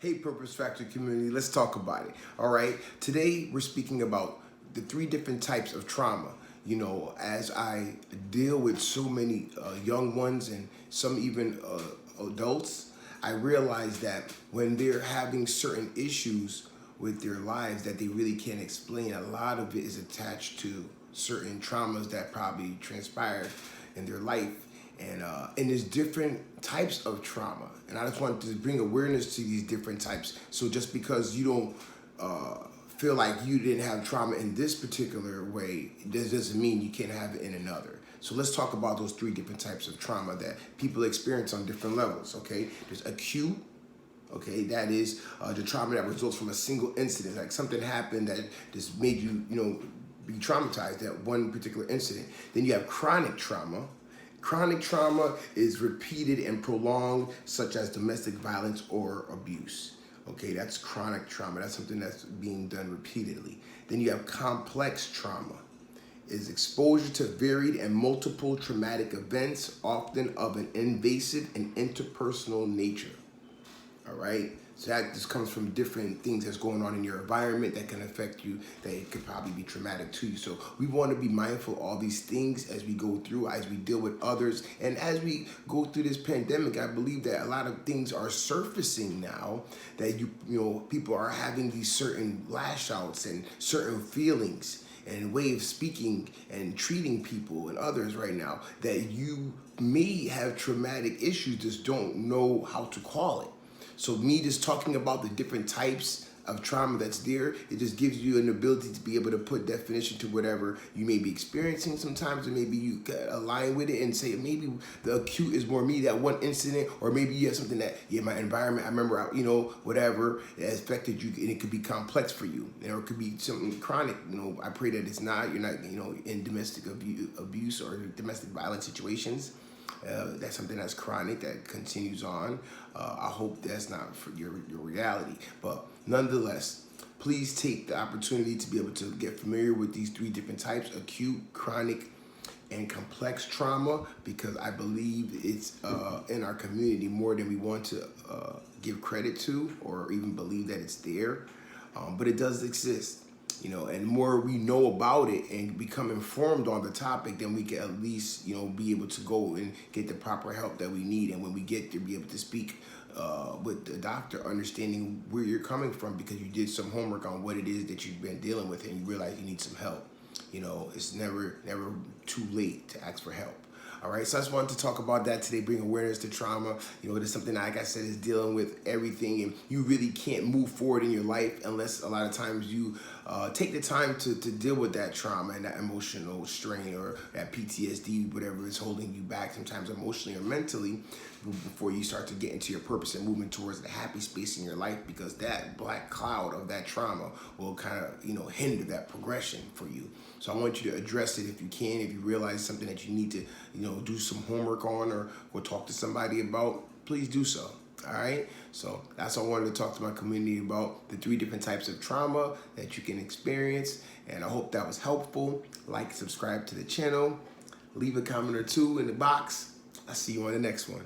Hey, Purpose Factor community, let's talk about it. All right. Today, we're speaking about the three different types of trauma. You know, as I deal with so many young ones and some even adults, I realize that when they're having certain issues with their lives that they really can't explain, a lot of it is attached to certain traumas that probably transpired in their life, and there's different types of trauma, and I just wanted to bring awareness to these different types. So just because you don't feel like you didn't have trauma in this particular way, this doesn't mean you can't have it in another. So let's talk about those three different types of trauma that people experience on different levels. Okay, there's acute. Okay, that is the trauma that results from a single incident, like something happened that just made you, be traumatized, that one particular incident. Then you have chronic trauma. Chronic trauma is repeated and prolonged, such as domestic violence or abuse. Okay, that's chronic trauma. That's something that's being done repeatedly. Then you have complex trauma. Is exposure to varied and multiple traumatic events, often of an invasive and interpersonal nature. All right, so that just comes from different things that's going on in your environment that can affect you, that it could probably be traumatic to you. So we want to be mindful of all these things as we go through, as we deal with others, and as we go through this pandemic. I believe that a lot of things are surfacing now, that people are having these certain lash outs and certain feelings and way of speaking and treating people and others right now, that you may have traumatic issues, just don't know how to call it. So me just talking about the different types of trauma that's there, it just gives you an ability to be able to put definition to whatever you may be experiencing sometimes, or maybe you can align with it and say maybe the acute is more me, that one incident, or maybe you have something that, my environment, I remember, whatever, it affected you, and it could be complex for you, or it could be something chronic. I pray that it's not, you're not, in domestic abuse or domestic violence situations. That's something that's chronic, that continues on. I hope that's not for your reality. But nonetheless, please take the opportunity to be able to get familiar with these three different types: acute, chronic, and complex trauma, because I believe it's in our community more than we want to give credit to, or even believe that it's there. But it does exist. And the more we know about it and become informed on the topic, then we can at least, be able to go and get the proper help that we need. And when we get to be able to speak with the doctor, understanding where you're coming from, because you did some homework on what it is that you've been dealing with, and you realize you need some help. It's never too late to ask for help. All right, so I just wanted to talk about that today, bring awareness to trauma. It is something that, like I said, is dealing with everything, and you really can't move forward in your life unless a lot of times you take the time to deal with that trauma and that emotional strain, or that PTSD, whatever is holding you back, sometimes emotionally or mentally, before you start to get into your purpose and moving towards the happy space in your life, because that black cloud of that trauma will kind of, hinder that progression for you. So I want you to address it if you can. If you realize something that you need to, do some homework on, or go talk to somebody about, please do so. All right. So that's what I wanted to talk to my community about, the three different types of trauma that you can experience. And I hope that was helpful. Like, subscribe to the channel, leave a comment or two in the box. I'll see you on the next one.